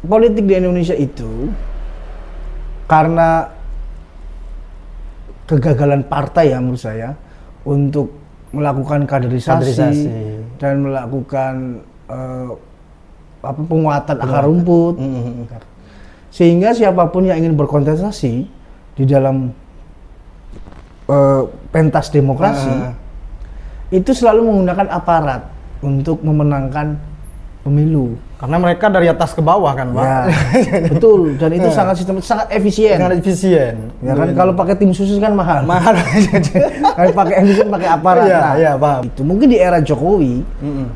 politik di Indonesia itu karena kegagalan partai ya menurut saya untuk melakukan kaderisasi. Dan melakukan penguatan akar rumput. Sehingga siapapun yang ingin berkontestasi di dalam pentas demokrasi itu selalu menggunakan aparat untuk memenangkan pemilu. Karena mereka dari atas ke bawah kan, Pak. Ya, betul. Dan itu sangat efisien. Sangat efisien. Ya kan kalau pakai tim khusus kan mahal. Kalau pakai efisien pakai aparat. Iya, paham. Itu mungkin di era Jokowi,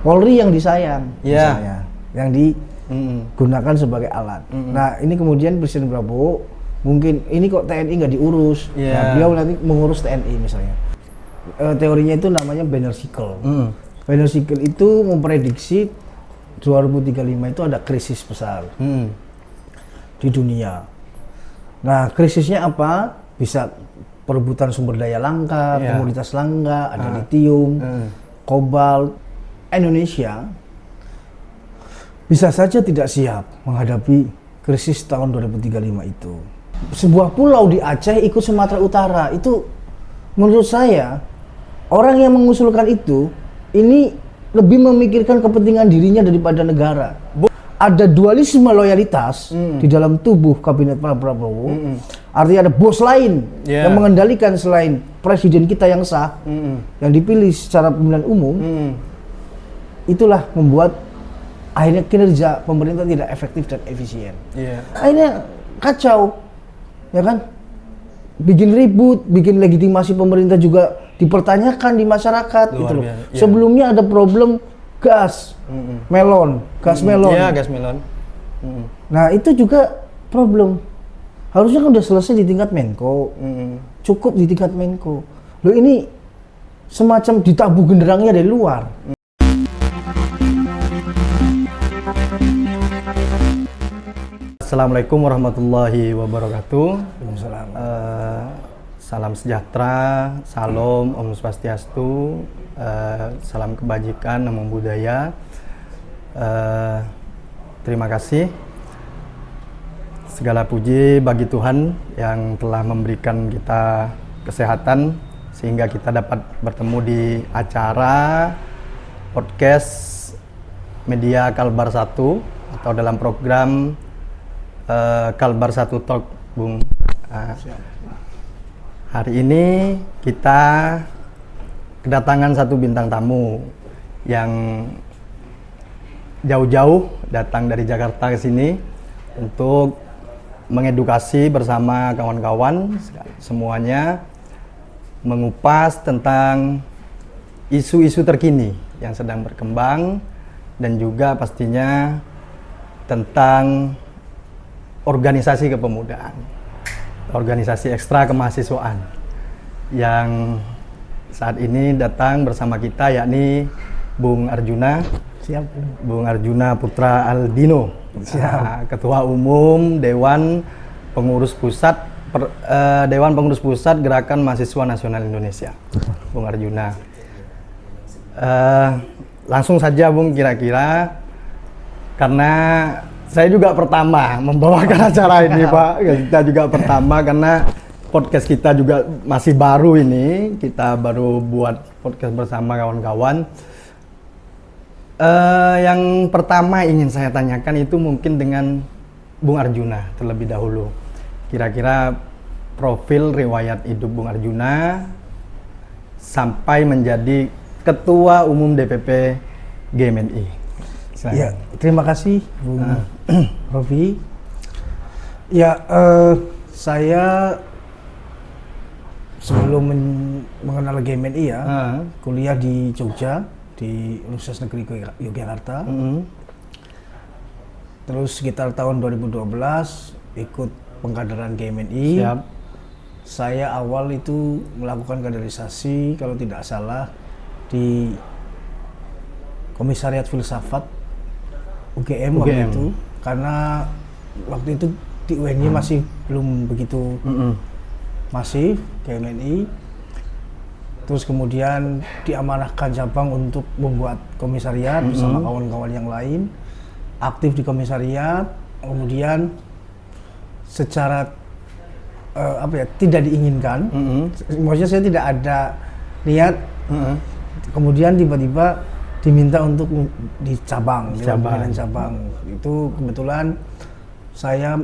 Polri yang disayang, misalnya, yang digunakan sebagai alat. Nah, ini kemudian Presiden Prabowo mungkin ini kok TNI nggak diurus. Nah, beliau nanti mengurus TNI misalnya. Teorinya itu namanya Banner Cycle. Banner Cycle itu memprediksi 2035 itu ada krisis besar di dunia. Nah, krisisnya apa? Bisa perebutan sumber daya langka, komoditas langka, ada litium, kobalt. Indonesia bisa saja tidak siap menghadapi krisis tahun 2035 itu. Sebuah pulau di Aceh ikut Sumatera Utara, itu menurut saya orang yang mengusulkan itu ini lebih memikirkan kepentingan dirinya daripada negara. Ada dualisme loyalitas di dalam tubuh kabinet Pak Prabowo. Artinya ada bos lain yang mengendalikan selain presiden kita yang sah, yang dipilih secara pemilihan umum. Itulah membuat akhirnya kinerja pemerintah tidak efektif dan efisien. Akhirnya kacau, ya kan? Bikin ribut, bikin legitimasi pemerintah juga dipertanyakan di masyarakat gitu loh. Sebelumnya ada problem gas melon. Iya, gas melon. Nah, itu juga problem. Harusnya kan udah selesai di tingkat Menko. Cukup di tingkat Menko. Loh, ini semacam ditabuh genderangnya dari luar. Assalamualaikum warahmatullahi wabarakatuh. Waalaikumsalam. Salam sejahtera, salam, Om Swastiastu, salam kebajikan, namo buddhaya. Terima kasih. Segala puji bagi Tuhan yang telah memberikan kita kesehatan sehingga kita dapat bertemu di acara podcast media Kalbar 1 atau dalam program Kalbar 1 Talk, Bung. Hari ini kita kedatangan satu bintang tamu yang jauh-jauh datang dari Jakarta ke sini untuk mengedukasi bersama kawan-kawan semuanya, mengupas tentang isu-isu terkini yang sedang berkembang dan juga pastinya tentang organisasi kepemudaan, organisasi ekstra kemahasiswaan yang saat ini datang bersama kita, yakni Bung Arjuna. Siap. Bung Arjuna Putra Aldino, Ketua Umum Dewan Pengurus Pusat Dewan Pengurus Pusat Gerakan Mahasiswa Nasional Indonesia. Bung Arjuna. Langsung saja Bung, kira-kira karena saya juga pertama membawakan acara ini, Pak. Kita juga pertama karena podcast kita juga masih baru ini. Kita baru buat podcast bersama kawan-kawan. Yang pertama ingin saya tanyakan itu mungkin dengan Bung Arjuna terlebih dahulu. Kira-kira profil riwayat hidup Bung Arjuna sampai menjadi Ketua Umum DPP GMNI. Ya, terima kasih Bung Rofi. Ya, saya sebelum mengenal GMNI ya, kuliah di Jogja di Universitas Negeri Yogyakarta. Terus sekitar tahun 2012 ikut pengkaderan GMNI. Siap. Saya awal itu melakukan kaderisasi kalau tidak salah di Komisariat Filsafat UGM waktu itu, karena waktu itu di UNY masih belum begitu masif GMNI. Terus kemudian diamanahkan cabang untuk membuat komisariat bersama kawan-kawan yang lain, aktif di komisariat. kemudian secara tidak diinginkan, maksudnya saya tidak ada niat, kemudian tiba-tiba diminta untuk di cabang. Itu kebetulan saya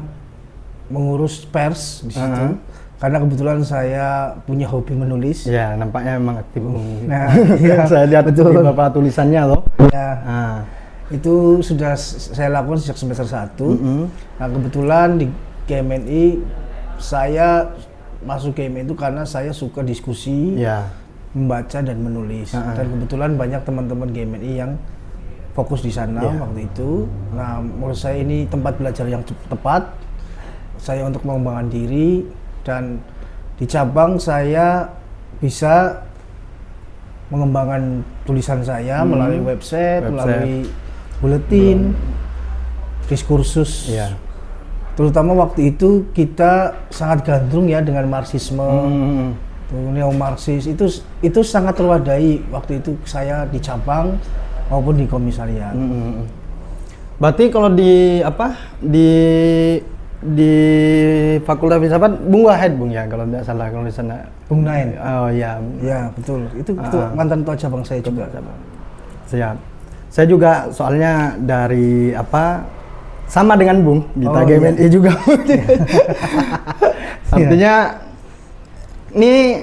mengurus pers di situ. Karena kebetulan saya punya hobi menulis. Ya, nampaknya memang aktif. Nah, ya, saya lihat betul beberapa tulisannya loh. Ya, itu sudah saya lakukan sejak semester 1. Nah, kebetulan di GMNI saya masuk GMNI itu karena saya suka diskusi, membaca dan menulis. Dan kebetulan banyak teman-teman GMNI yang fokus di sana waktu itu. Nah, menurut saya ini tempat belajar yang tepat. Saya untuk mengembangkan diri. Dan di cabang saya bisa mengembangkan tulisan saya melalui website, melalui buletin, diskursus. Terutama waktu itu kita sangat gandrung ya dengan Marxisme, neo-Marxis, itu sangat terwadahi waktu itu saya di cabang maupun di komisariat. Berarti kalau di Fakultas Filsafat Bung Wahid, Bung ya, kalau tidak salah, kalau di sana Bung Nain. Oh ya. Ya, betul. Itu mantan ketua cabang saya juga. Siap. Saya juga soalnya dari sama dengan Bung, kita GMNI juga. Artinya ini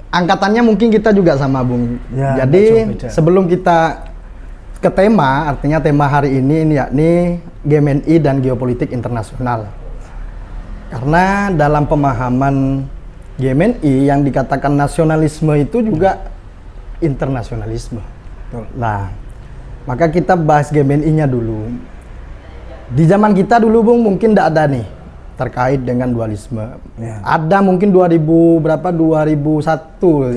angkatannya mungkin kita juga sama, Bung. Ya, jadi sebelum kita ke tema, artinya tema hari ini yakni GMNI dan geopolitik internasional. Karena dalam pemahaman GMNI yang dikatakan nasionalisme itu juga internasionalisme. Nah, maka kita bahas GMNI-nya dulu. Di zaman kita dulu, Bung, mungkin tidak ada nih terkait dengan dualisme. Ada mungkin 2001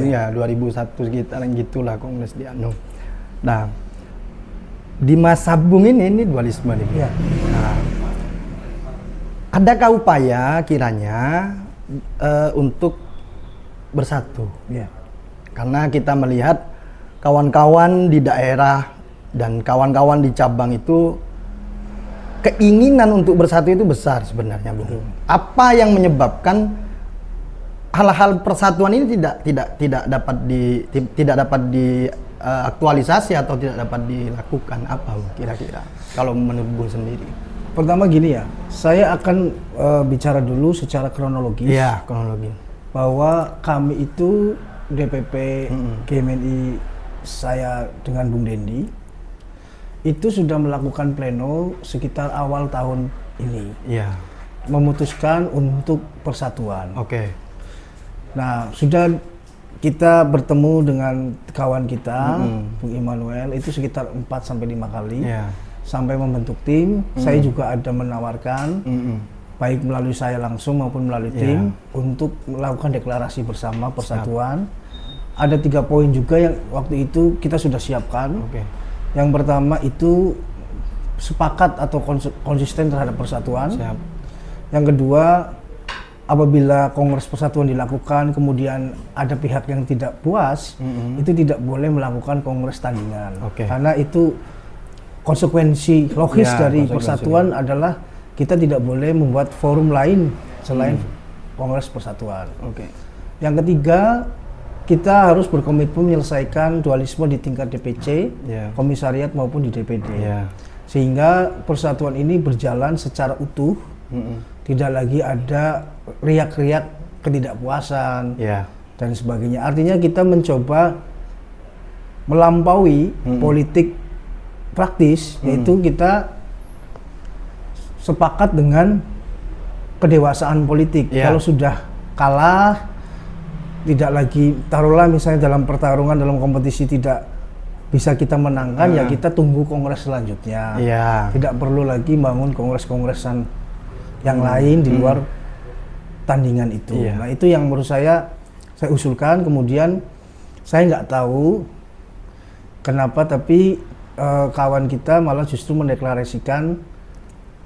ya, 2001 sekitar gitulah kongres di Anu. Nah, di masa Bung ini dualisme nih. Nah, adakah upaya kiranya untuk bersatu? Karena kita melihat kawan-kawan di daerah dan kawan-kawan di cabang itu keinginan untuk bersatu itu besar sebenarnya, Bung. Apa yang menyebabkan hal-hal persatuan ini tidak dapat diaktualisasi atau tidak dapat dilakukan, apa kira-kira kalau menurut Bung sendiri? Pertama gini ya, saya akan bicara dulu secara kronologis. Iya, kronologi. Bahwa kami itu DPP GMNI saya dengan Bung Dendi itu sudah melakukan pleno sekitar awal tahun ini. Memutuskan untuk persatuan. Nah, sudah kita bertemu dengan kawan kita, Bung Immanuel, itu sekitar 4-5 kali. Sampai membentuk tim. Saya juga ada menawarkan baik melalui saya langsung maupun melalui tim untuk melakukan deklarasi bersama persatuan. Ada 3 poin juga yang waktu itu kita sudah siapkan. Yang pertama itu sepakat atau konsisten terhadap persatuan. Yang kedua, apabila Kongres Persatuan dilakukan kemudian ada pihak yang tidak puas, itu tidak boleh melakukan kongres tandingan. Karena itu konsekuensi logis dari persatuan adalah kita tidak boleh membuat forum lain selain Kongres Persatuan. Yang ketiga, kita harus berkomitmen menyelesaikan dualisme di tingkat DPC, komisariat maupun di DPD. Sehingga persatuan ini berjalan secara utuh, tidak lagi ada riak-riak ketidakpuasan dan sebagainya. Artinya kita mencoba melampaui politik praktis, yaitu kita sepakat dengan kedewasaan politik. Kalau sudah kalah, tidak lagi, taruhlah misalnya dalam pertarungan, dalam kompetisi tidak bisa kita menangkan, ya kita tunggu kongres selanjutnya. Tidak perlu lagi bangun kongres-kongresan yang lain di luar tandingan itu. Nah, itu yang menurut saya usulkan. Kemudian saya nggak tahu kenapa, tapi kawan kita malah justru mendeklarasikan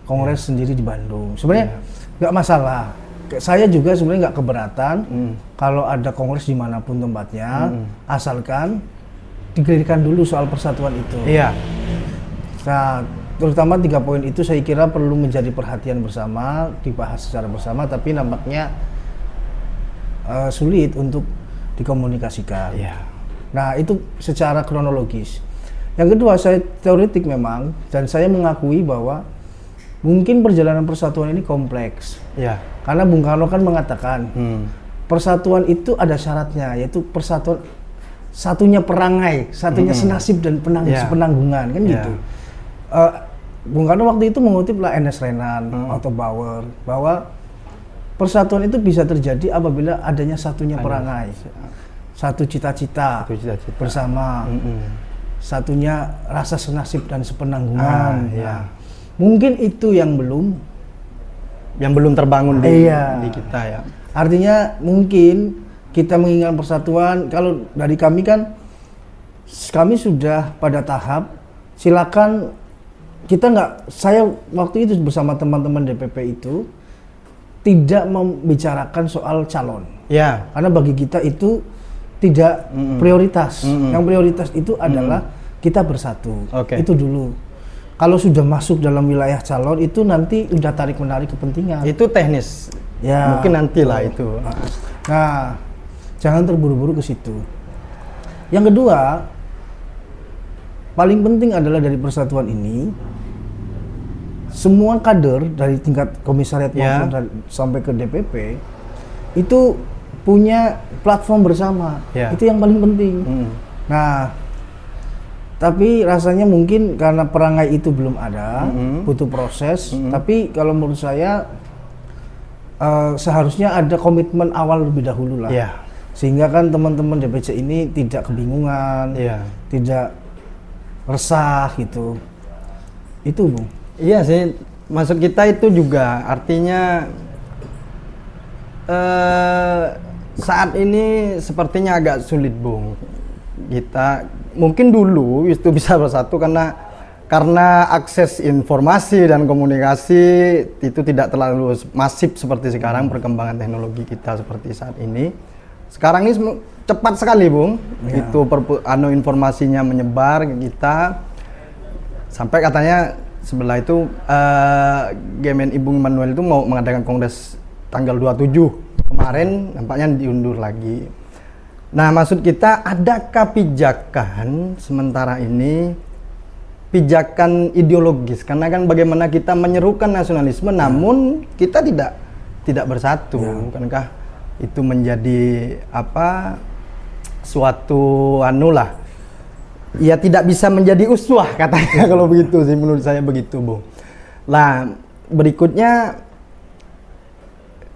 kongres sendiri di Bandung. Sebenarnya nggak masalah. Saya juga sebenarnya nggak keberatan kalau ada kongres dimanapun tempatnya, asalkan dikelirkan dulu soal persatuan itu. Nah, terutama 3 poin itu saya kira perlu menjadi perhatian bersama, dibahas secara bersama, tapi nampaknya sulit untuk dikomunikasikan. Nah, itu secara kronologis. Yang kedua, saya teoretik memang, dan saya mengakui bahwa mungkin perjalanan persatuan ini kompleks. Karena Bung Karno kan mengatakan persatuan itu ada syaratnya, yaitu persatuan satunya perangai, satunya senasib dan sepenanggungan, kan gitu. Bung Karno waktu itu mengutip lah Ernest Renan, Otto Bauer, bahwa persatuan itu bisa terjadi apabila adanya satunya perangai, satu cita-cita bersama, satunya rasa senasib dan sepenanggungan. Mungkin itu yang belum terbangun di kita ya. Artinya mungkin kita menginginkan persatuan. Kalau dari kami kan, kami sudah pada tahap silakan saya waktu itu bersama teman-teman DPP itu tidak membicarakan soal calon. Karena bagi kita itu tidak prioritas. Yang prioritas itu adalah kita bersatu. Itu dulu. Kalau sudah masuk dalam wilayah calon itu nanti udah tarik-menarik kepentingan. Itu teknis. Mungkin nantilah itu. Nah, jangan terburu-buru ke situ. Yang kedua, paling penting adalah dari persatuan ini, semua kader dari tingkat komisariat maupun sampai ke DPP itu punya platform bersama. Itu yang paling penting. Nah, tapi rasanya mungkin karena perangai itu belum ada, butuh proses. Tapi kalau menurut saya seharusnya ada komitmen awal lebih dahulu lah. Sehingga kan teman-teman DPC ini tidak kebingungan, tidak resah gitu. Itu, Bung. Iya sih, maksud kita itu juga artinya saat ini sepertinya agak sulit, Bung. Kita mungkin dulu itu bisa bersatu karena akses informasi dan komunikasi itu tidak terlalu masif seperti sekarang, perkembangan teknologi kita seperti saat ini. Sekarang ini cepat sekali, Bung. Itu informasinya menyebar ke kita. Sampai katanya sebelah itu GMNI Bung Immanuel itu mau mengadakan kongres tanggal 27 kemarin, nampaknya diundur lagi. Nah, maksud kita, adakah pijakan sementara ini, pijakan ideologis? Karena kan bagaimana kita menyerukan nasionalisme, namun kita tidak bersatu. Bukankah itu menjadi suatu ya tidak bisa menjadi uswah katanya kalau begitu sih, menurut saya begitu, Bung. Nah, berikutnya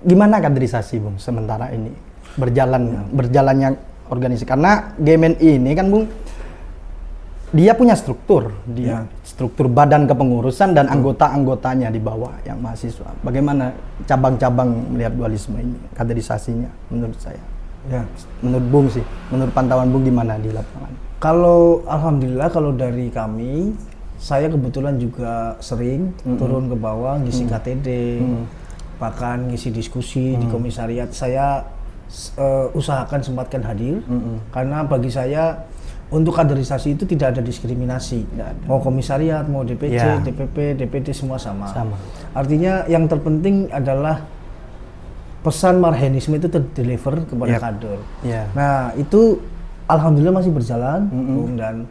gimana kaderisasi, Bung, sementara ini berjalannya organisasi? Karena GMNI ini kan, Bung, dia punya struktur, struktur badan kepengurusan dan anggota-anggotanya di bawah yang mahasiswa. Bagaimana cabang-cabang melihat dualisme ini, kaderisasinya menurut saya? Menurut Bung sih, menurut pantauan Bung gimana di lapangan? Kalau alhamdulillah, kalau dari kami, saya kebetulan juga sering turun ke bawah ngisi KTD, bahkan ngisi diskusi di komisariat. Saya usahakan sempatkan hadir, karena bagi saya untuk kaderisasi itu tidak ada diskriminasi. Mau komisariat, mau DPC, DPP, DPD semua sama. Artinya yang terpenting adalah pesan marhenisme itu terdeliver kepada kader. Nah, itu alhamdulillah masih berjalan, Bung, dan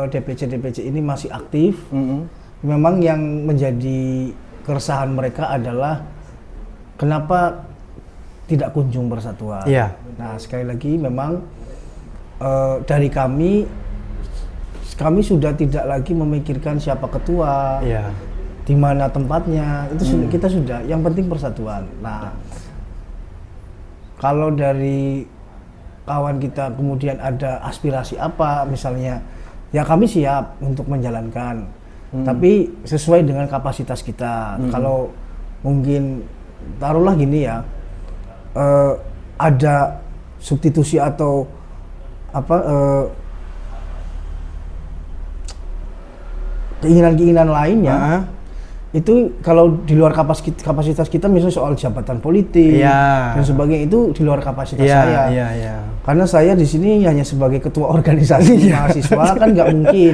DPC ini masih aktif. Memang yang menjadi keresahan mereka adalah kenapa tidak kunjung persatuan. Nah, sekali lagi memang dari kami sudah tidak lagi memikirkan siapa ketua, di mana tempatnya, itu kita sudah, yang penting persatuan. Nah, kalau dari kawan kita kemudian ada aspirasi apa, misalnya, ya kami siap untuk menjalankan, tapi sesuai dengan kapasitas kita. Kalau mungkin taruhlah gini ya, ada substitusi atau keinginan-keinginan lainnya, itu kalau di luar kapasitas kita misalnya soal jabatan politik dan sebagainya itu di luar kapasitas saya. Karena saya di sini hanya sebagai ketua organisasi mahasiswa kan nggak mungkin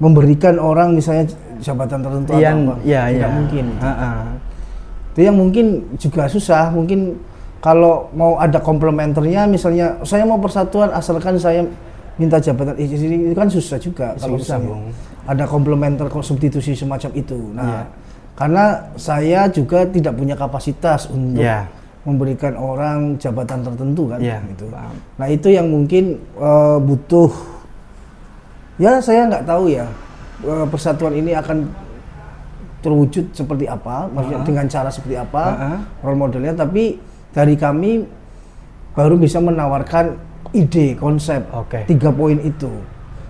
memberikan orang misalnya jabatan tertentu atau apa. Tidak mungkin. Itu yang mungkin juga susah. Mungkin kalau mau ada komplementernya misalnya saya mau persatuan asalkan saya minta jabatan itu kan susah juga kalau misalnya ada komplementer substitusi semacam itu. Nah, karena saya juga tidak punya kapasitas untuk memberikan orang jabatan tertentu kan gitu. Nah, itu yang mungkin butuh saya nggak tahu ya persatuan ini akan terwujud seperti apa, maksudnya dengan cara seperti apa role modelnya, tapi dari kami baru bisa menawarkan ide, konsep, 3 poin itu.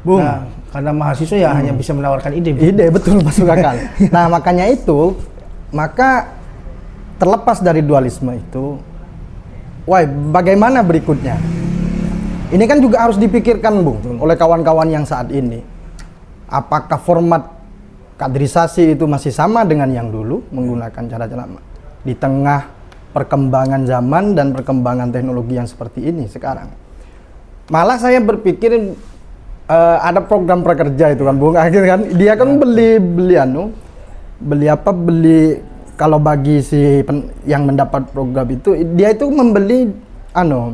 Nah, karena mahasiswa ya hanya bisa menawarkan ide. Ide, betul, masuk akal. Nah, makanya itu, maka terlepas dari dualisme itu, bagaimana berikutnya? Ini kan juga harus dipikirkan, Bung, oleh kawan-kawan yang saat ini. Apakah format kaderisasi itu masih sama dengan yang dulu, menggunakan cara-cara di tengah perkembangan zaman dan perkembangan teknologi yang seperti ini sekarang? Malah saya berpikir ada program prakerja itu kan, Bung, akhirnya kan dia kan beli kalau bagi yang mendapat program itu dia itu membeli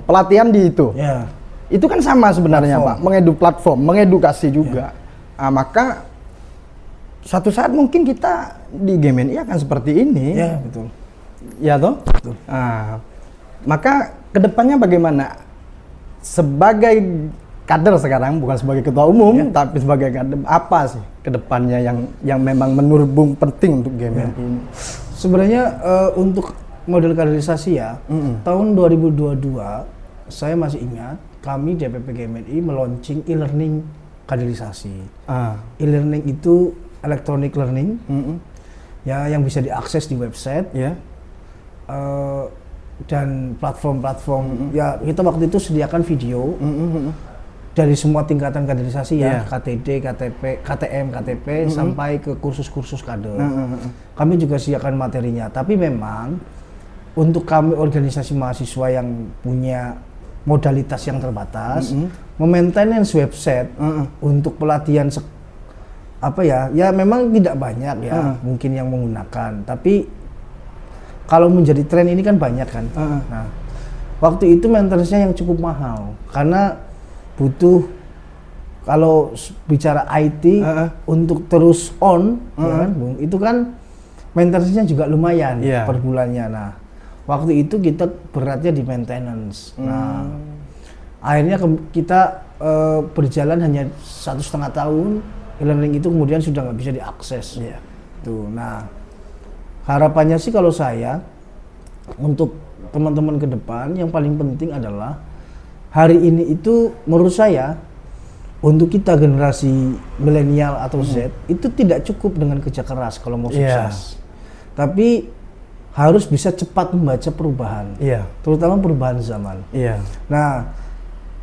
pelatihan di itu. Itu kan sama sebenarnya, Pak, mengedukasi juga. Nah, maka suatu saat mungkin kita di GMNI akan seperti ini. Ya, betul. Ya toh? Betul. Nah, maka kedepannya bagaimana? Sebagai kader sekarang, bukan sebagai ketua umum, tapi sebagai kader, apa sih kedepannya yang memang menurut Bung penting untuk GMNI ini? Sebenarnya untuk model kaderisasi tahun 2022 saya masih ingat kami DPP GMNI meluncing e-learning kaderisasi. E-learning itu electronic learning, yang bisa diakses di website. Dan platform-platform kita waktu itu sediakan video dari semua tingkatan kaderisasi KTD, KTP, KTM, KTP sampai ke kursus-kursus kader. Kami juga sediakan materinya, tapi memang untuk kami organisasi mahasiswa yang punya modalitas yang terbatas, memaintenance website untuk pelatihan memang tidak banyak mungkin yang menggunakan, tapi kalau menjadi tren ini kan banyak kan. Nah, waktu itu maintenance-nya yang cukup mahal karena butuh, kalau bicara IT untuk terus on, itu kan maintenance-nya juga lumayan per bulannya. Nah, waktu itu kita beratnya di maintenance. Nah, akhirnya kita berjalan hanya 1,5 tahun. E-learning itu kemudian sudah nggak bisa diakses. Tuh, nah. Harapannya sih kalau saya untuk teman-teman ke depan yang paling penting adalah hari ini itu menurut saya untuk kita generasi milenial atau Z itu tidak cukup dengan kerja keras kalau mau sukses. Tapi harus bisa cepat membaca perubahan. Terutama perubahan zaman. Nah,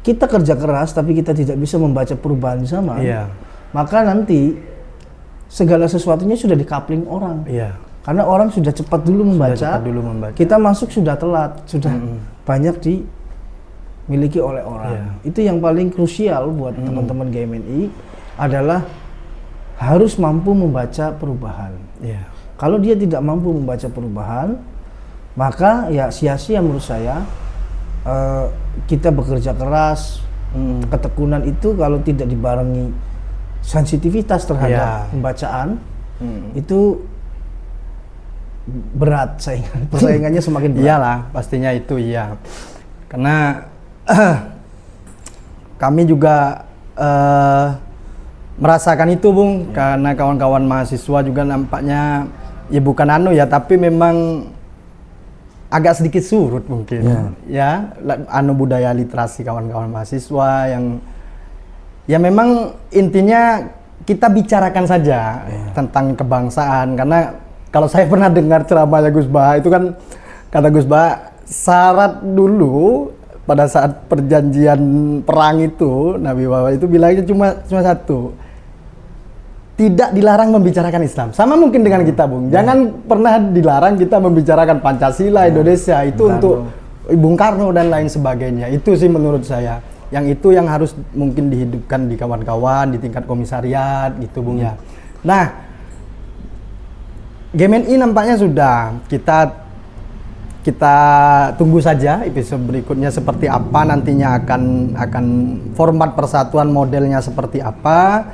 kita kerja keras tapi kita tidak bisa membaca perubahan zaman. Maka nanti segala sesuatunya sudah dikapling orang. Karena orang sudah cepat dulu membaca, kita masuk sudah telat, sudah banyak dimiliki oleh orang. Itu yang paling krusial buat teman-teman GMNI adalah harus mampu membaca perubahan. Kalau dia tidak mampu membaca perubahan, maka ya sia-sia menurut saya. Kita bekerja keras, ketekunan itu kalau tidak dibarengi sensitivitas terhadap pembacaan, itu berat persaingannya semakin berat. Iyalah, pastinya itu karena kami juga merasakan itu, Bung, karena kawan-kawan mahasiswa juga nampaknya bukan tapi memang agak sedikit surut mungkin budaya literasi kawan-kawan mahasiswa yang memang intinya kita bicarakan saja tentang kebangsaan. Karena kalau saya pernah dengar ceramahnya Gus Bah, itu kan kata Gus Bah, syarat dulu pada saat perjanjian perang itu Nabi Muhammad itu bilangnya cuma satu, tidak dilarang membicarakan Islam. Sama mungkin dengan kita, Bung. Jangan pernah dilarang kita membicarakan Pancasila, Indonesia itu untuk Bung Karno dan lain sebagainya. Itu sih menurut saya. Yang itu yang harus mungkin dihidupkan di kawan-kawan di tingkat komisariat gitu, Bung ya. Nah, GMNI nampaknya sudah kita tunggu saja episode berikutnya seperti apa, nantinya akan format persatuan modelnya seperti apa.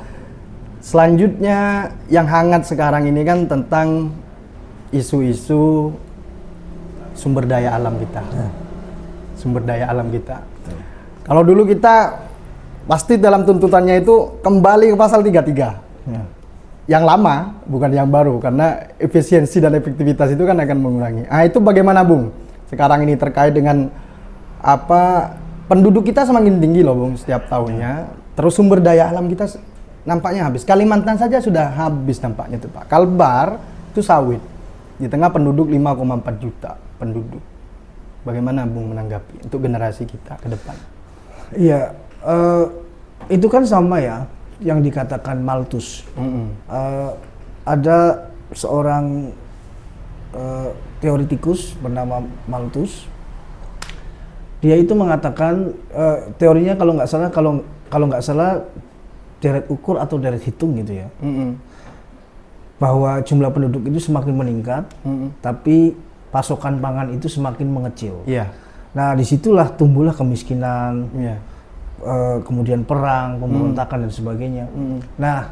Selanjutnya yang hangat sekarang ini kan tentang isu-isu sumber daya alam kita. Sumber daya alam kita. Kalau dulu kita pasti dalam tuntutannya itu kembali ke pasal 33. Yang lama, bukan yang baru, karena efisiensi dan efektivitas itu kan akan mengurangi. Ah, itu bagaimana, Bung? Sekarang ini terkait dengan penduduk kita semakin tinggi loh, Bung, setiap tahunnya. Terus sumber daya alam kita nampaknya habis. Kalimantan saja sudah habis nampaknya tuh, Pak. Kalbar itu sawit. Di tengah penduduk 5,4 juta penduduk. Bagaimana, Bung, menanggapi untuk generasi kita ke depan? Iya, itu kan sama ya yang dikatakan Malthus. Ada seorang teoretikus bernama Malthus. Dia itu mengatakan teorinya kalau nggak salah deret ukur atau deret hitung gitu ya, bahwa jumlah penduduk itu semakin meningkat, tapi pasokan pangan itu semakin mengecil. Nah, disitulah tumbuhlah kemiskinan, kemudian perang, pemberontakan dan sebagainya. Nah,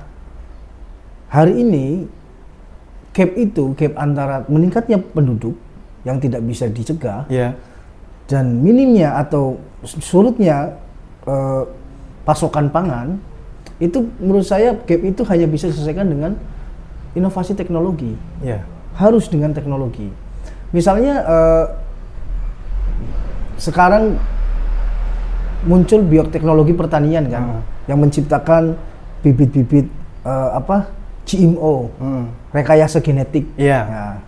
hari ini gap antara meningkatnya penduduk yang tidak bisa dicegah dan minimnya atau surutnya pasokan pangan, itu menurut saya gap itu hanya bisa diselesaikan dengan inovasi teknologi. Harus dengan teknologi. Misalnya sekarang muncul bioteknologi pertanian kan, yang menciptakan bibit-bibit GMO, rekayasa genetik. Nah,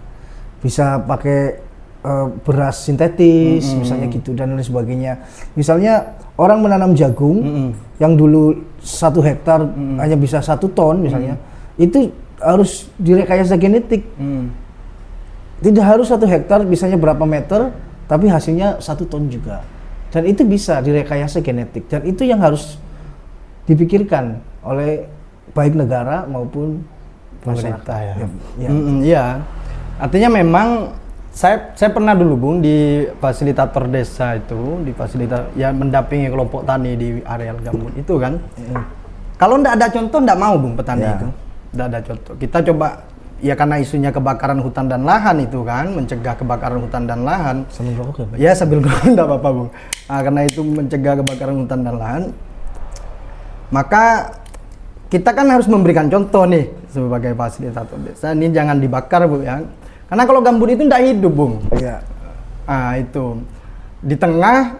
bisa pakai beras sintetis, misalnya gitu dan lain sebagainya. Misalnya orang menanam jagung yang dulu 1 hektar hanya bisa 1 ton misalnya, itu harus direkayasa genetik. Tidak harus 1 hektar bisanya berapa meter, tapi hasilnya 1 ton juga. Dan itu bisa direkayasa genetik. Dan itu yang harus dipikirkan oleh baik negara maupun pemerintah ya. Artinya memang saya pernah dulu, Bung, di fasilitator desa itu, ya mendampingi kelompok tani di areal gambut itu kan. Kalau ndak ada contoh ndak mau, Bung, petani itu. Ndak ada contoh. Kita coba, ya karena isunya kebakaran hutan dan lahan itu kan, mencegah kebakaran hutan dan lahan. Sambil rokok ya, Pak? Ya, sambil rokok ndak apa-apa, Bung. Nah, karena itu mencegah kebakaran hutan dan lahan, maka kita kan harus memberikan contoh nih sebagai fasilitator desa. Ini jangan dibakar, Bu, ya. Karena kalau gambut itu ndak hidup, Bung. Nah, itu. Di tengah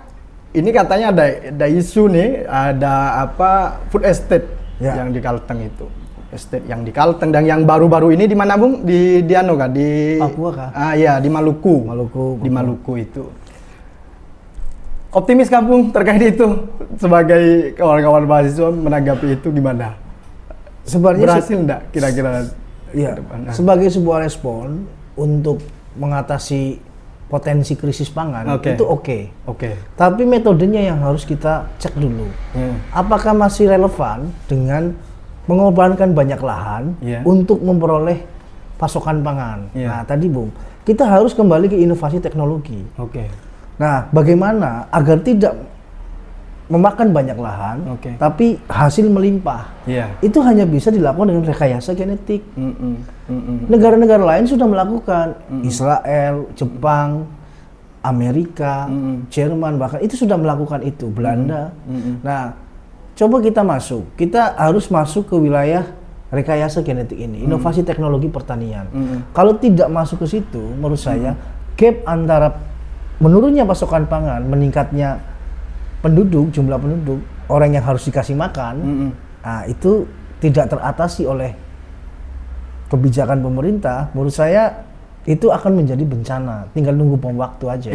ini katanya ada isu nih, ada food estate yang di Kalteng itu. Estate yang di Kalteng, dan yang baru-baru ini di mana, Bung? Di Anu kah? Di Papua kah? Iya, di Maluku. Di Maluku itu. Optimis kah, Bung, terkait itu? Sebagai kawan-kawan mahasiswa menanggapi itu gimana? Sebenarnya berhasil enggak kira-kira? Iya, sebagai sebuah respon untuk mengatasi potensi krisis pangan itu oke. Tapi metodenya yang harus kita cek dulu. Apakah masih relevan dengan mengorbankan banyak lahan untuk memperoleh pasokan pangan? Nah, tadi, Bung, kita harus kembali ke inovasi teknologi. Nah, bagaimana agar tidak memakan banyak lahan, tapi hasil melimpah? Itu hanya bisa dilakukan dengan rekayasa genetik. Negara-negara lain sudah melakukan, Israel, Jepang, Amerika, Jerman, bahkan itu sudah melakukan itu, Belanda. Nah, coba kita harus masuk ke wilayah rekayasa genetik ini, inovasi teknologi pertanian. Kalau tidak masuk ke situ, menurut saya gap antara menurunnya pasokan pangan, meningkatnya jumlah penduduk, orang yang harus dikasih makan, nah itu tidak teratasi oleh kebijakan pemerintah. Menurut saya itu akan menjadi bencana, tinggal nunggu bom waktu aja.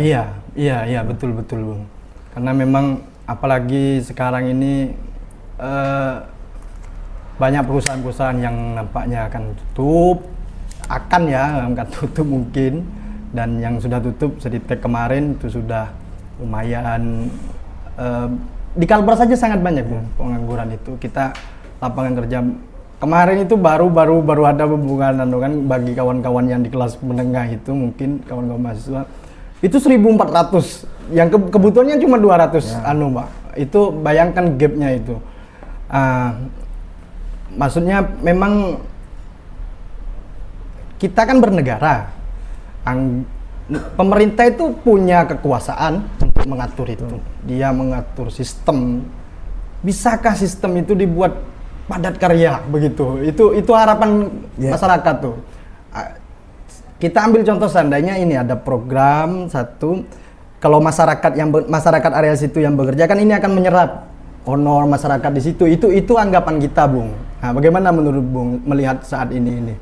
Iya, betul, Bung. Karena memang apalagi sekarang ini banyak perusahaan-perusahaan yang nampaknya akan tutup, akan tutup mungkin, dan yang sudah tutup Seditek kemarin itu sudah lumayan, di Kalbar saja sangat banyak Bu pengangguran itu. Kita lapangan kerja kemarin itu baru ada hubungan kan bagi kawan-kawan yang di kelas menengah itu, mungkin kawan-kawan mahasiswa itu 1.400 yang kebutuhannya cuma 200 Pak. Itu bayangkan gapnya itu. Maksudnya memang kita kan bernegara, pemerintah itu punya kekuasaan untuk mengatur itu. Dia mengatur sistem. Bisakah sistem itu dibuat padat karya begitu? Itu harapan masyarakat tuh. Kita ambil contoh seandainya ini ada program satu, kalau masyarakat area situ yang bekerja kan ini akan menyerap honor masyarakat di situ. Itu anggapan kita, Bung. Nah, bagaimana menurut Bung melihat saat ini?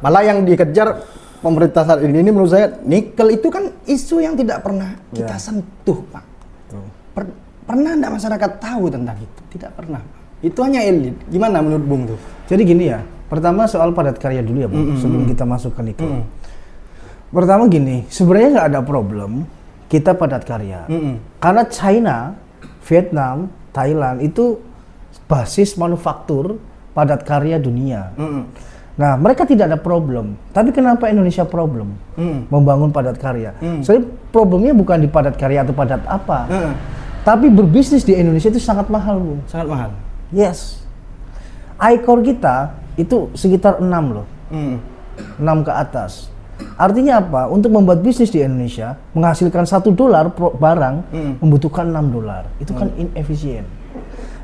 Malah yang dikejar pemerintah saat ini menurut saya nikel itu kan isu yang tidak pernah kita sentuh, Pak. Pernah enggak masyarakat tahu tentang itu? Tidak pernah. Itu hanya elit. Gimana menurut Bung tuh? Jadi gini ya, pertama soal padat karya dulu ya Bung, sebelum kita masuk ke nikel. Pertama gini, sebenarnya nggak ada problem kita padat karya. Karena China, Vietnam, Thailand itu basis manufaktur padat karya dunia. Nah, mereka tidak ada problem. Tapi kenapa Indonesia problem membangun padat karya? Soalnya problemnya bukan di padat karya atau padat apa. Tapi berbisnis di Indonesia itu sangat mahal, Bu. Sangat mahal. Yes. I-core kita itu sekitar 6 loh. 6 ke atas. Artinya apa? Untuk membuat bisnis di Indonesia, menghasilkan $1 barang membutuhkan $6. Itu kan inefisien.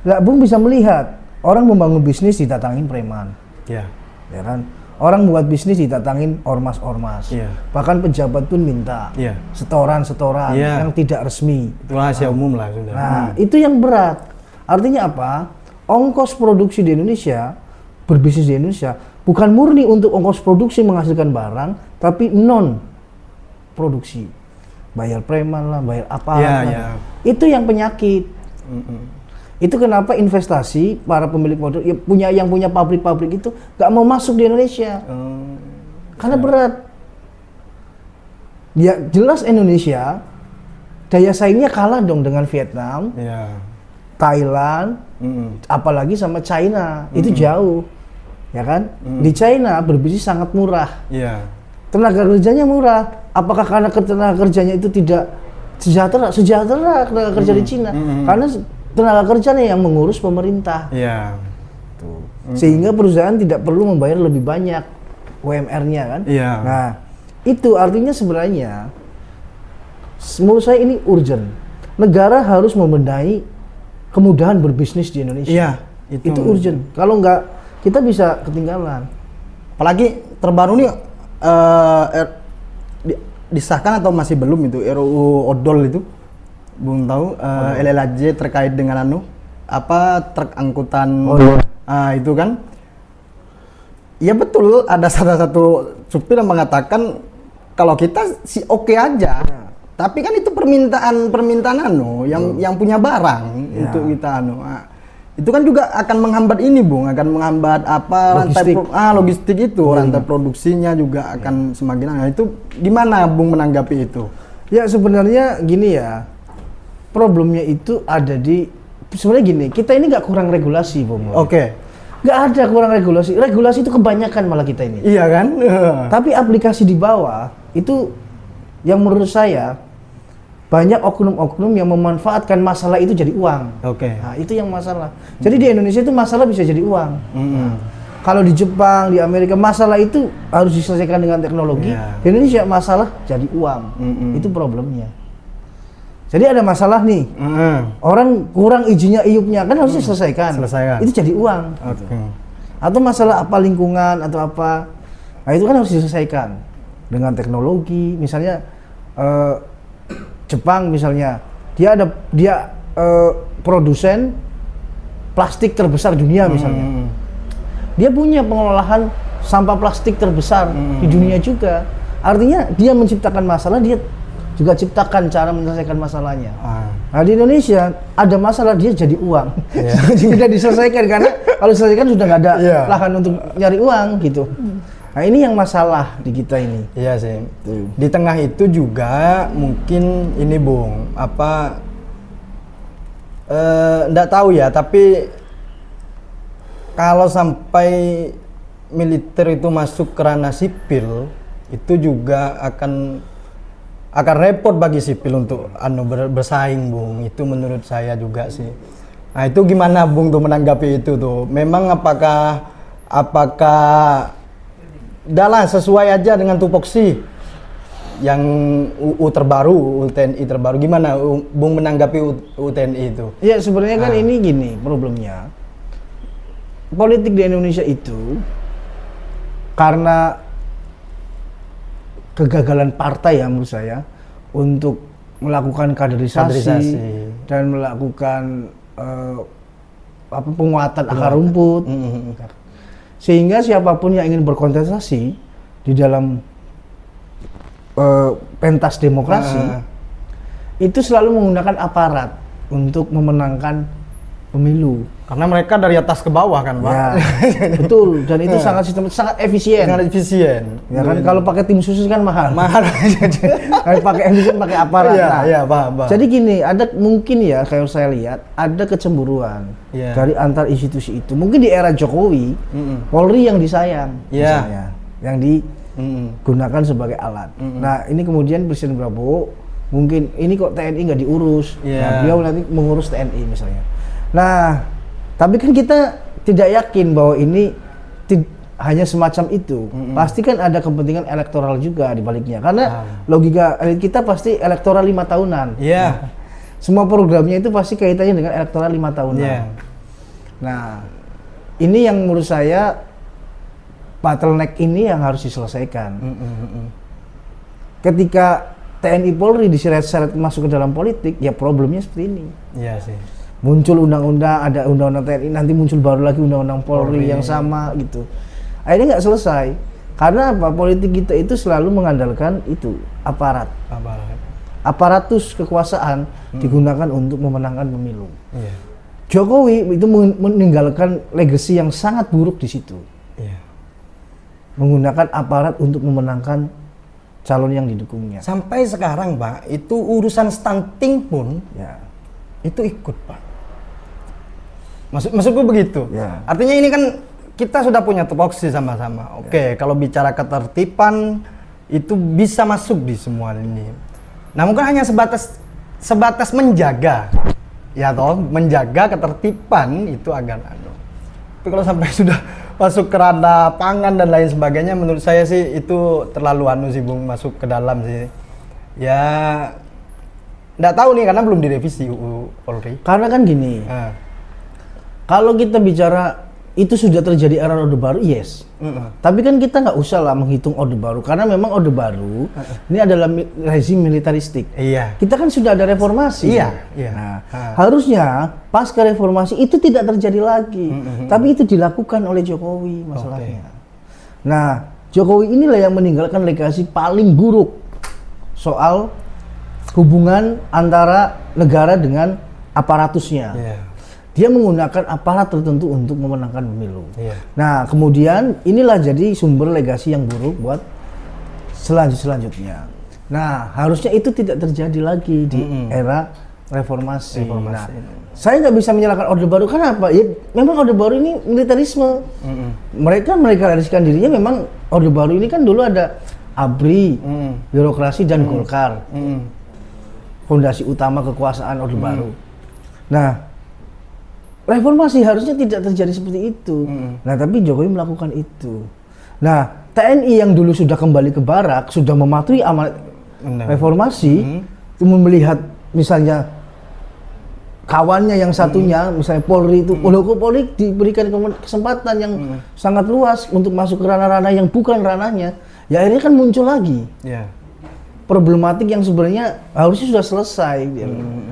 Nah, Bung bisa melihat orang membangun bisnis didatangin preman. Ya kan? Orang buat bisnis didatangin ormas-ormas. Bahkan pejabat pun minta setoran-setoran yang tidak resmi. Itu rahasia umum lah sudah. Nah, itu yang berat. Artinya apa? Ongkos produksi di Indonesia, berbisnis di Indonesia, bukan murni untuk ongkos produksi menghasilkan barang, tapi non produksi. Bayar preman lah, bayar apa lah. Itu yang penyakit. Itu kenapa investasi para pemilik modal yang punya pabrik-pabrik itu nggak mau masuk di Indonesia. Karena berat. Ya jelas Indonesia daya saingnya kalah dong dengan Vietnam, Thailand, apalagi sama China. Itu jauh. Ya kan? Di China berbisnis sangat murah. Tenaga kerjanya murah. Apakah karena tenaga kerjanya itu tidak sejahtera? Sejahtera tenaga kerja di China. Karena tenaga kerjanya yang mengurus pemerintah. Sehingga perusahaan tidak perlu membayar lebih banyak UMR-nya kan. Nah, itu artinya sebenarnya menurut saya ini urgent. Negara harus membenahi kemudahan berbisnis di Indonesia. Itu urgent. Kalau enggak, kita bisa ketinggalan. Apalagi terbaru nih disahkan atau masih belum itu RUU Odol itu? Bung tahu LLAJ terkait dengan truk angkutan itu kan? Ya betul, ada salah satu supir yang mengatakan kalau kita sih oke aja, tapi kan itu permintaan yang punya barang untuk kita itu kan juga akan menghambat ini, Bung, akan menghambat logistik itu, rantai produksinya juga akan semakin itu gimana Bung menanggapi itu? Ya sebenarnya gini ya. Problemnya itu ada sebenarnya gini, kita ini nggak kurang regulasi, Bung. Nggak ada kurang regulasi. Regulasi itu kebanyakan malah kita ini. Iya kan? Tapi aplikasi di bawah itu yang menurut saya banyak oknum-oknum yang memanfaatkan masalah itu jadi uang. Nah, itu yang masalah. Jadi di Indonesia itu masalah bisa jadi uang. Kalau di Jepang, di Amerika masalah itu harus diselesaikan dengan teknologi. Di Indonesia masalah jadi uang. Itu problemnya. Jadi ada masalah nih, orang kurang izinnya iupnya kan harus diselesaikan. Itu jadi uang. Atau masalah apa lingkungan atau apa, nah itu kan harus diselesaikan dengan teknologi. Misalnya Jepang misalnya, dia produsen plastik terbesar dunia misalnya. Dia punya pengolahan sampah plastik terbesar di dunia juga. Artinya dia menciptakan masalah, dia juga ciptakan cara menyelesaikan masalahnya. Nah di Indonesia ada masalah dia jadi uang, tidak diselesaikan karena kalau diselesaikan sudah nggak ada lahan untuk nyari uang gitu. Nah ini yang masalah di kita ini. Iya sih. Di tengah itu juga mungkin ini Bung, nggak tahu ya, tapi kalau sampai militer itu masuk ke ranah sipil, itu juga akan repot bagi sipil untuk bersaing, Bung. Itu menurut saya juga sih. Nah itu gimana Bung tuh menanggapi itu tuh? Memang apakah udahlah sesuai aja dengan tupoksi yang UU terbaru, TNI terbaru, gimana Bung menanggapi TNI itu? Ya sebenarnya kan ini gini problemnya, politik di Indonesia itu karena kegagalan partai ya menurut saya untuk melakukan kaderisasi. Dan melakukan penguatan akar rumput. Sehingga siapapun yang ingin berkontestasi di dalam pentas demokrasi itu selalu menggunakan aparat untuk memenangkan pemilu. Karena mereka dari atas ke bawah kan, Pak. Ya, betul. Dan itu sangat efisien. Sangat efisien. Ya kan kalau pakai tim khusus kan mahal. Kalau pakai efisien pakai aparat. Paham. Jadi gini, ada mungkin ya kalau saya lihat ada kecemburuan dari antar institusi itu. Mungkin di era Jokowi, Polri yang disayang, misalnya, yang digunakan sebagai alat. Nah, ini kemudian Presiden Prabowo mungkin ini kok TNI nggak diurus. Nah, beliau nanti mengurus TNI misalnya. Nah, tapi kan kita tidak yakin bahwa ini hanya semacam itu. Pasti kan ada kepentingan elektoral juga di baliknya. Karena logika elit kita pasti elektoral 5 tahunan. Semua programnya itu pasti kaitannya dengan elektoral 5 tahunan. Nah, ini yang menurut saya bottleneck ini yang harus diselesaikan. Ketika TNI Polri diseret-seret masuk ke dalam politik, ya problemnya seperti ini. Iya sih. Muncul undang-undang, ada undang-undang TNI, nanti muncul baru lagi undang-undang Polri yang sama gitu. Akhirnya nggak selesai. Karena apa? Politik kita itu selalu mengandalkan itu, aparatus kekuasaan digunakan untuk memenangkan pemilu. Jokowi itu meninggalkan legacy yang sangat buruk di situ. Menggunakan aparat untuk memenangkan calon yang didukungnya. Sampai sekarang, Pak, itu urusan stunting pun itu ikut, Pak. Maksudku begitu. Artinya ini kan kita sudah punya tupoksi sama-sama. Oke, kalau bicara ketertiban itu bisa masuk di semua ini. Nah, mungkin hanya sebatas menjaga, ya toh, menjaga ketertiban itu agak Tapi kalau sampai sudah masuk ke ranah pangan dan lain sebagainya, menurut saya sih itu terlalu sih Bung, masuk ke dalam sih. Ya, nggak tahu nih karena belum direvisi UU Polri. Karena kan gini. Kalau kita bicara itu sudah terjadi era Orde Baru, yes. Tapi kan kita nggak usah lah menghitung Orde Baru karena memang Orde Baru ini adalah rezim militaristik. Kita kan sudah ada reformasi. Nah, harusnya pasca reformasi itu tidak terjadi lagi. Tapi itu dilakukan oleh Jokowi masalahnya. Nah, Jokowi inilah yang meninggalkan legasi paling buruk soal hubungan antara negara dengan aparatusnya. Dia menggunakan aparat tertentu untuk memenangkan pemilu. Nah, kemudian inilah jadi sumber legasi yang buruk buat selanjutnya. Nah, harusnya itu tidak terjadi lagi di era reformasi. Nah, saya nggak bisa menyalahkan Orde Baru. Kenapa? Ya, memang Orde Baru ini militerisme. Mereka mengklarasikan dirinya memang Orde Baru ini kan dulu ada ABRI, birokrasi dan Golkar. Fondasi utama kekuasaan Orde Baru. Nah, reformasi harusnya tidak terjadi seperti itu. Nah, tapi Jokowi melakukan itu. Nah, TNI yang dulu sudah kembali ke barak, sudah mematuhi amanat reformasi, itu melihat misalnya kawannya yang satunya, misalnya Polri itu, Polri diberikan kesempatan yang sangat luas untuk masuk ke ranah-ranah yang bukan ranahnya, ya akhirnya kan muncul lagi. Problematik yang sebenarnya harusnya sudah selesai.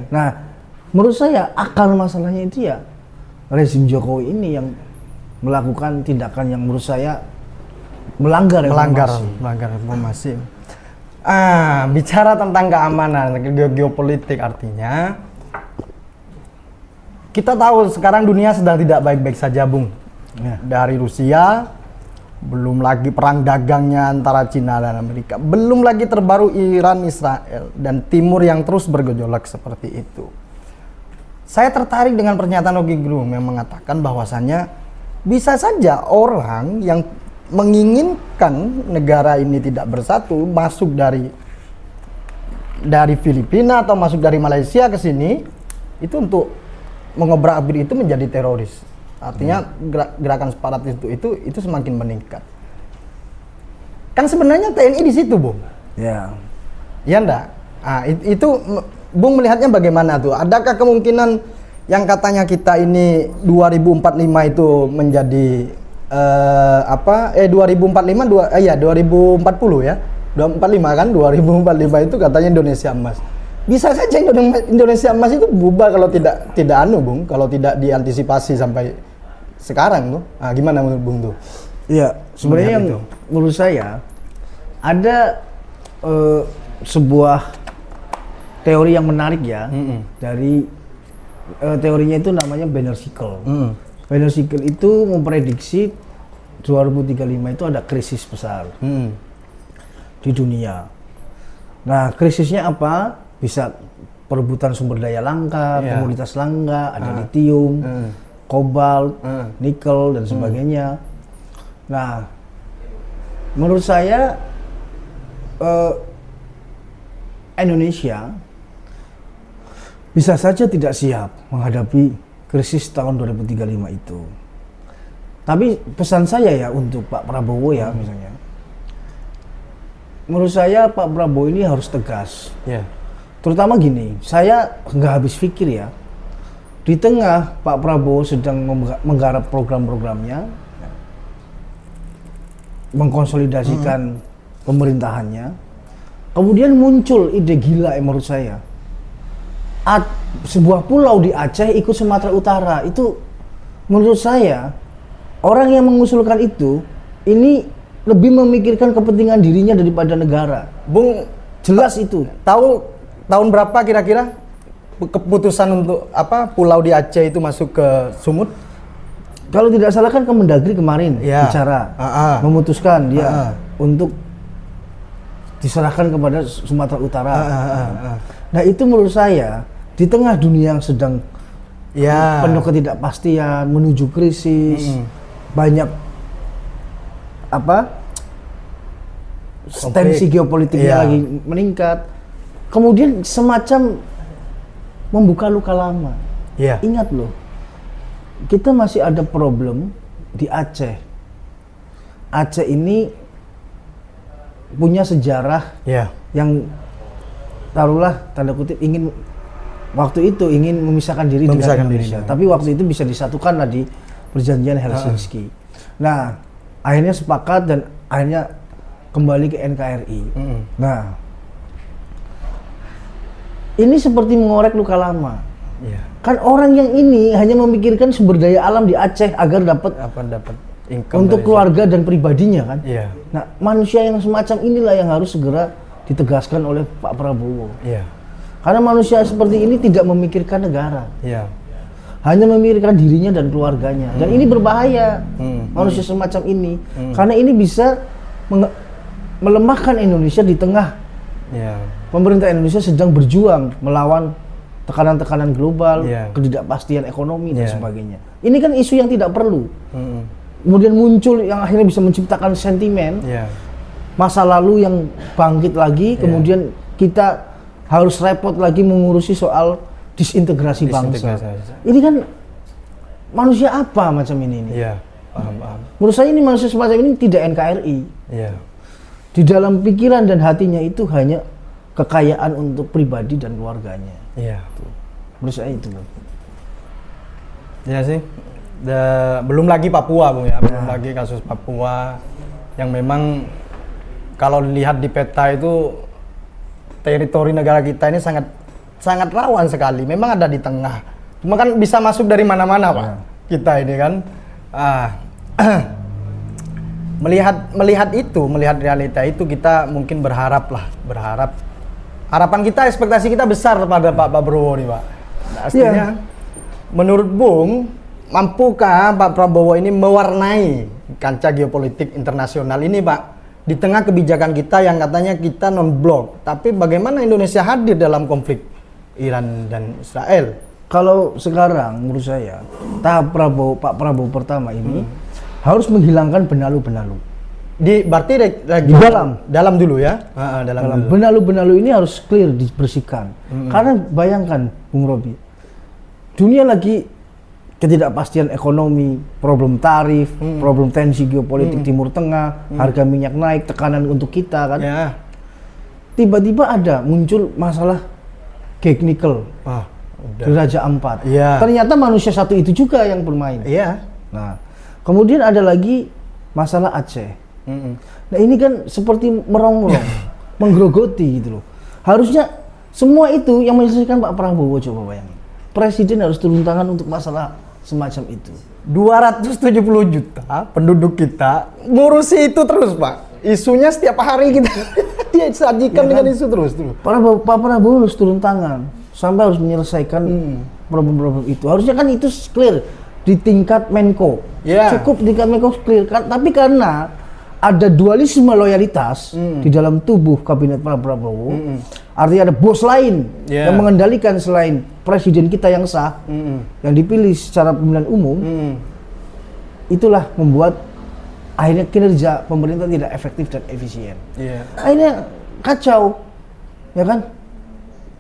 Nah, menurut saya akar masalahnya itu ya rezim Jokowi ini yang melakukan tindakan yang menurut saya melanggar reformasi. Bicara tentang keamanan, geopolitik artinya kita tahu sekarang dunia sedang tidak baik-baik saja, Bung. Ya. Dari Rusia, belum lagi perang dagangnya antara Cina dan Amerika, belum lagi terbaru Iran, Israel, dan Timur yang terus bergejolak seperti itu. Saya tertarik dengan pernyataan Rocky Gerung yang mengatakan bahwasannya bisa saja orang yang menginginkan negara ini tidak bersatu masuk dari Filipina atau masuk dari Malaysia ke sini itu untuk mengobrak-abrik itu menjadi teroris. Artinya gerakan separatis itu semakin meningkat. Kan sebenarnya TNI di situ, Bung. Ya. Ya enggak? Itu Bung melihatnya bagaimana tuh? Adakah kemungkinan yang katanya kita ini 2045 itu menjadi 2040 ya. 245 kan 2045 itu katanya Indonesia emas. Bisa saja Indonesia emas itu bubar kalau tidak Bung, kalau tidak diantisipasi sampai sekarang tuh. Gimana menurut Bung tuh? Iya, sebenarnya yang menurut saya ada sebuah teori yang menarik ya dari teorinya itu namanya Banner Cycle. Banner Cycle itu memprediksi 2035 itu ada krisis besar di dunia. Nah, krisisnya apa? Bisa perebutan sumber daya langka, komoditas langka, ada litium, kobalt, nikel dan sebagainya. Nah, menurut saya Indonesia bisa saja tidak siap menghadapi krisis tahun 2035 itu. Tapi pesan saya ya untuk Pak Prabowo ya misalnya, menurut saya Pak Prabowo ini harus tegas. Terutama gini, saya nggak habis pikir ya, di tengah Pak Prabowo sedang menggarap program-programnya, mengkonsolidasikan pemerintahannya, kemudian muncul ide gila yang menurut saya. Sebuah pulau di Aceh ikut Sumatera Utara, itu menurut saya orang yang mengusulkan itu ini lebih memikirkan kepentingan dirinya daripada negara. Bung, jelas itu. Tahu tahun berapa kira-kira keputusan untuk pulau di Aceh itu masuk ke Sumut? Kalau tidak salah kan Kemendagri kemarin bicara memutuskan dia untuk diserahkan kepada Sumatera Utara. Nah, itu menurut saya di tengah dunia yang sedang penuh ketidakpastian, menuju krisis, banyak tensi geopolitiknya lagi meningkat, kemudian semacam membuka luka lama. Ingat loh, kita masih ada problem di Aceh. Aceh ini punya sejarah yang taruhlah tanda kutip waktu itu ingin memisahkan diri dengan Indonesia. Tapi waktu itu bisa disatukanlah di perjanjian Helsinki. Nah, akhirnya sepakat dan akhirnya kembali ke NKRI. Nah, ini seperti mengorek luka lama. Kan orang yang ini hanya memikirkan sumber daya alam di Aceh agar dapat untuk keluarga dan pribadinya kan. Nah, manusia yang semacam inilah yang harus segera ditegaskan oleh Pak Prabowo. Karena manusia seperti ini tidak memikirkan negara. Hanya memikirkan dirinya dan keluarganya. Dan ini berbahaya. Manusia semacam ini. Karena ini bisa melemahkan Indonesia di tengah pemerintah Indonesia sedang berjuang melawan tekanan-tekanan global, ketidakpastian ekonomi dan sebagainya. Ini kan isu yang tidak perlu. Kemudian muncul yang akhirnya bisa menciptakan sentimen masa lalu yang bangkit lagi, kemudian kita harus repot lagi mengurusi soal disintegrasi bangsa. Ini kan manusia apa macam ini? Paham. Menurut saya ini manusia semacam ini tidak NKRI. Di dalam pikiran dan hatinya itu hanya kekayaan untuk pribadi dan keluarganya. Menurut saya itu. Iya sih. Belum lagi Papua, Bung ya. Belum lagi kasus Papua yang memang kalau dilihat di peta itu teritori negara kita ini sangat rawan sekali. Memang ada di tengah. Cuma kan bisa masuk dari mana-mana, Pak. Kita ini kan. Melihat realita itu, kita mungkin berharap harapan kita, ekspektasi kita besar pada Pak Prabowo nih, Pak. Pastinya menurut Bung, mampukah Pak Prabowo ini mewarnai kancah geopolitik internasional ini, Pak? Di tengah kebijakan kita yang katanya kita non-blok, tapi bagaimana Indonesia hadir dalam konflik Iran dan Israel? Kalau sekarang menurut saya tahap Pak Prabowo pertama ini harus menghilangkan benalu-benalu. Berarti di dalam dulu ya. Dalam dulu. Benalu-benalu ini harus clear, dibersihkan. Karena bayangkan Bung Robi, dunia lagi ketidakpastian ekonomi, problem tarif, problem tensi geopolitik Timur Tengah, harga minyak naik, tekanan untuk kita kan. Tiba-tiba ada muncul masalah Nikel di Raja Ampat. Ternyata manusia satu itu juga yang bermain. Nah, kemudian ada lagi masalah Aceh. Nah ini kan seperti merongrong, menggerogoti gitu loh. Harusnya semua itu yang menyelesaikan Pak Prabowo, coba bayangin. Presiden harus turun tangan untuk masalah semacam itu. 270 juta penduduk kita ngurusi itu terus, Pak. Isunya setiap hari kita dia sajikan dengan isu terus. Pak Prabowo harus turun tangan sampai harus menyelesaikan problem-problem itu. Harusnya kan itu clear di tingkat Menko. Cukup di tingkat Menko clear. Tapi karena ada dualisme loyalitas di dalam tubuh kabinet Pak Prabowo, artinya ada bos lain yang mengendalikan selain presiden kita yang sah, yang dipilih secara pemilihan umum. Itulah membuat akhirnya kinerja pemerintah tidak efektif dan efisien. Akhirnya kacau, ya kan?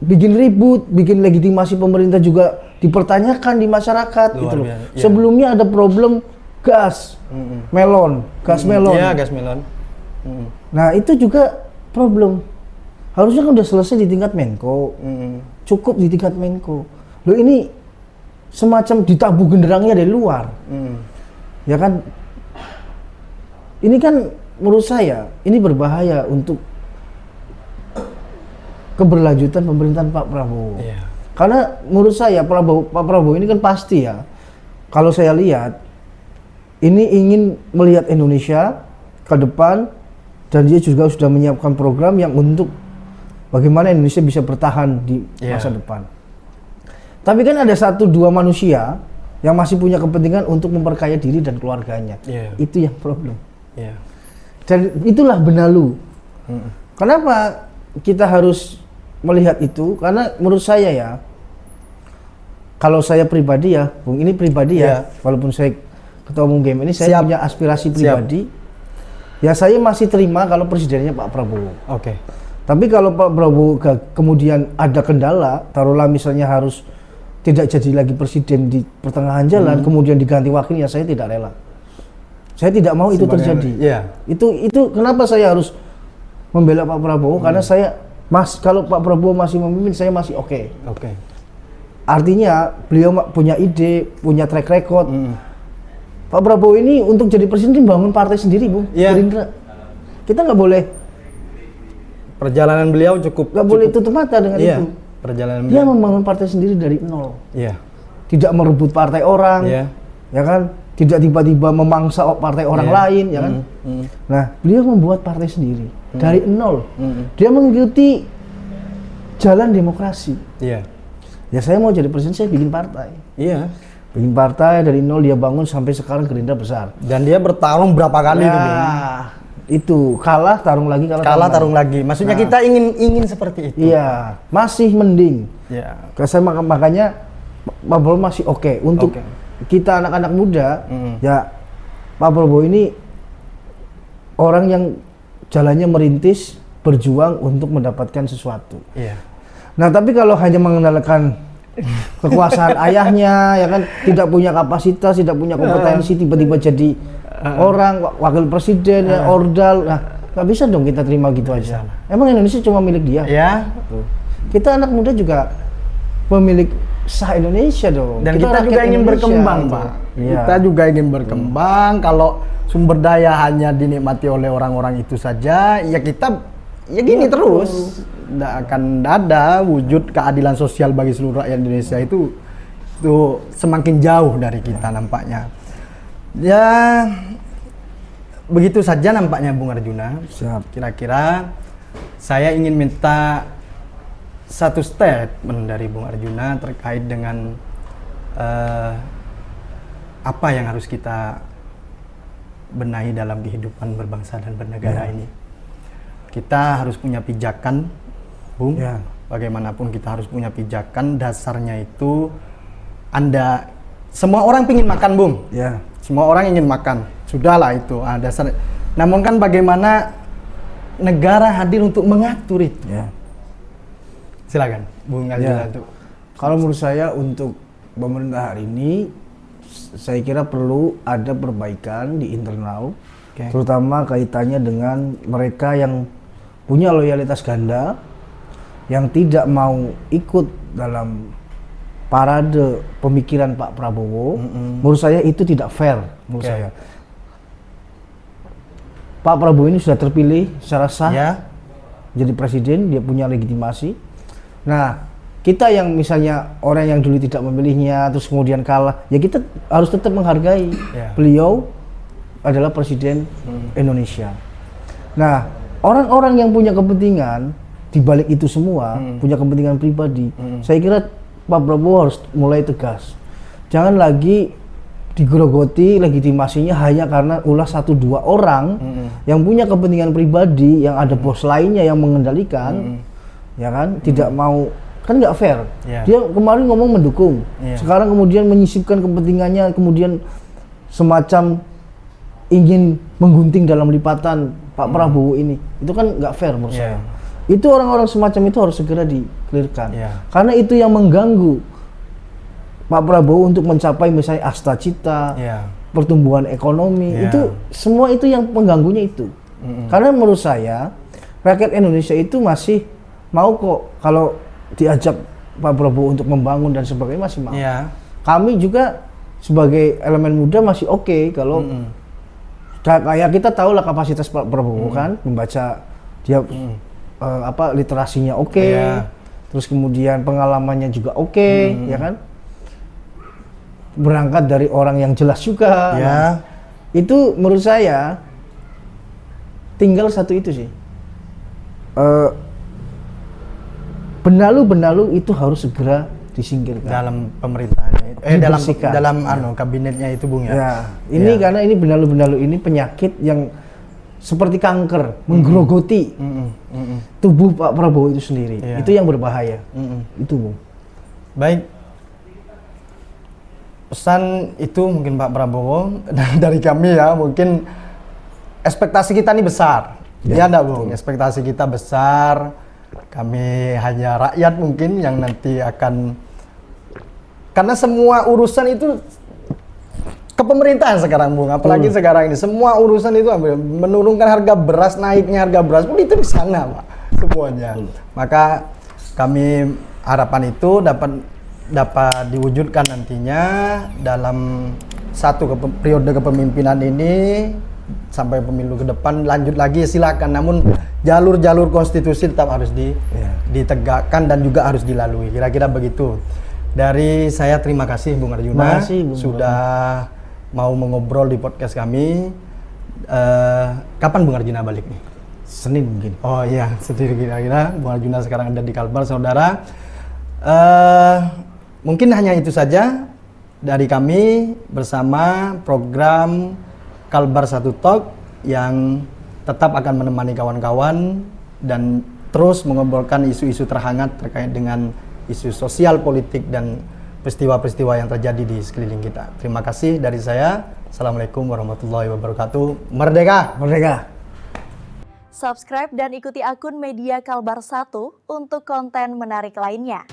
Bikin ribut, bikin legitimasi pemerintah juga dipertanyakan di masyarakat. Gitu loh. Sebelumnya ada problem gas melon. Gas melon. Nah itu juga problem. Harusnya kan udah selesai di tingkat Menko, cukup di tingkat Menko. Loh ini semacam ditabuh genderangnya dari luar, ya kan? Ini kan menurut saya ini berbahaya untuk keberlanjutan pemerintahan Pak Prabowo. Karena menurut saya Pak Prabowo ini kan pasti ya, kalau saya lihat ini ingin melihat Indonesia ke depan, dan dia juga sudah menyiapkan program yang untuk bagaimana Indonesia bisa bertahan di masa depan. Tapi kan ada 1-2 manusia yang masih punya kepentingan untuk memperkaya diri dan keluarganya. Itu yang problem. Dan itulah benalu. Kenapa kita harus melihat itu? Karena menurut saya ya, kalau saya pribadi ya, Bung, ini pribadi ya, walaupun saya ketua umum game ini, saya punya aspirasi pribadi. Ya saya masih terima kalau presidennya Pak Prabowo. Tapi kalau Pak Prabowo kemudian ada kendala, taruhlah misalnya harus tidak jadi lagi presiden di pertengahan jalan, kemudian diganti wakilnya, saya tidak rela. Saya tidak mau itu terjadi. Itu kenapa saya harus membela Pak Prabowo? Karena saya kalau Pak Prabowo masih memimpin, saya masih oke. Artinya beliau punya ide, punya track record. Pak Prabowo ini untuk jadi presiden bangun partai sendiri, Bu. Gerindra. Kita nggak boleh. Perjalanan beliau nggak boleh tutup mata dengan itu. Dia membangun partai sendiri dari nol. Tidak merebut partai orang, ya kan? Tidak tiba-tiba memangsa partai orang lain, ya kan? Nah, beliau membuat partai sendiri dari nol. Dia mengikuti jalan demokrasi. Ya saya mau jadi presiden, saya bikin partai. Bikin partai dari nol, dia bangun sampai sekarang Gerindra besar. Dan dia bertarung berapa kali itu kalah, tarung lagi, tarung lagi. Maksudnya kita ingin seperti itu. Iya, masih mending. Saya makanya Pak Prabowo masih oke. Untuk kita anak-anak muda, ya Pak Prabowo ini orang yang jalannya merintis, berjuang untuk mendapatkan sesuatu. Nah, tapi kalau hanya mengandalkan kekuasaan ayahnya, ya kan, tidak punya kapasitas, tidak punya kompetensi, tiba-tiba jadi orang wakil presiden, ordal, nah nggak bisa dong kita terima gitu aja. Emang Indonesia cuma milik dia? Kita anak muda juga pemilik sah Indonesia dong. Dan kita juga ingin berkembang, Pak. Kita juga ingin berkembang. Kalau sumber daya hanya dinikmati oleh orang-orang itu saja, ya kita gini terus. Nggak akan ada wujud keadilan sosial bagi seluruh rakyat Indonesia itu semakin jauh dari kita nampaknya. Ya begitu saja nampaknya Bung Arjuna. Siap. Kira-kira saya ingin minta satu statement dari Bung Arjuna terkait dengan apa yang harus kita benahi dalam kehidupan berbangsa dan bernegara ini. Kita harus punya pijakan, Bung. Bagaimanapun kita harus punya pijakan. Dasarnya itu semua orang ingin makan, Bung. Semua orang ingin makan. Sudahlah itu dasar. Namun kan bagaimana negara hadir untuk mengatur itu. Silakan, Bung Arjuna. Kalau menurut saya untuk pemerintah hari ini, saya kira perlu ada perbaikan di internal, terutama kaitannya dengan mereka yang punya loyalitas ganda, yang tidak mau ikut dalam parade pemikiran Pak Prabowo. Menurut saya itu tidak fair. Menurut saya, Pak Prabowo ini sudah terpilih secara sah jadi presiden, dia punya legitimasi. Nah, kita yang misalnya orang yang dulu tidak memilihnya terus kemudian kalah, ya kita harus tetap menghargai beliau adalah presiden Indonesia. Nah, orang-orang yang punya kepentingan di balik itu semua, punya kepentingan pribadi, saya kira Pak Prabowo harus mulai tegas. Jangan lagi digerogoti legitimasinya hanya karena ulah 1-2 orang yang punya kepentingan pribadi, yang ada bos lainnya yang mengendalikan, ya kan, tidak mau, kan nggak fair. Dia kemarin ngomong mendukung, sekarang kemudian menyisipkan kepentingannya, kemudian semacam ingin menggunting dalam lipatan Pak Prabowo ini, itu kan nggak fair menurut saya. Itu orang-orang semacam itu harus segera di-clearkan, karena itu yang mengganggu Pak Prabowo untuk mencapai misalnya asta cita, pertumbuhan ekonomi, itu semua itu yang pengganggunya itu. Karena menurut saya rakyat Indonesia itu masih mau kok kalau diajak Pak Prabowo untuk membangun dan sebagainya, masih mau. Kami juga sebagai elemen muda masih oke kalau kayak kita tahu lah kapasitas Pak Prabowo kan, membaca dia literasinya terus kemudian pengalamannya juga ya kan, berangkat dari orang yang jelas juga. Itu menurut saya tinggal satu itu sih, benalu-benalu itu harus segera disingkirkan dalam pemerintahannya itu, dalam kabinetnya itu, Bung ini karena ini benalu-benalu ini penyakit yang seperti kanker menggerogoti tubuh Pak Prabowo itu sendiri. Itu yang berbahaya. Itu, Bung. Baik, pesan itu mungkin Pak Prabowo dari kami ya, mungkin ekspektasi kita ini besar. Ya enggak, Bung? Ekspektasi kita besar. Kami hanya rakyat mungkin yang nanti akan, karena semua urusan itu ke pemerintahan sekarang, Bung. Apalagi sekarang ini semua urusan itu menurunkan harga beras, naiknya harga beras pun itu di sana, Pak, semuanya. Maka kami harapan itu dapat diwujudkan nantinya dalam satu periode kepemimpinan ini sampai pemilu ke depan. Lanjut lagi silakan, namun jalur-jalur konstitusi tetap harus ditegakkan dan juga harus dilalui. Kira-kira begitu. Dari saya terima kasih Bung Arjuna sudah mau mengobrol di podcast kami. Kapan Bung Arjuna balik nih? Senin mungkin. Oh iya, Senin kira-kira. Bung Arjuna sekarang ada di Kalbar, saudara. Mungkin hanya itu saja dari kami bersama program Kalbar 1 Talk yang tetap akan menemani kawan-kawan dan terus mengobrolkan isu-isu terhangat terkait dengan isu sosial, politik, dan peristiwa-peristiwa yang terjadi di sekeliling kita. Terima kasih dari saya. Assalamualaikum warahmatullahi wabarakatuh. Merdeka! Merdeka! Subscribe dan ikuti akun media Kalbar 1 untuk konten menarik lainnya.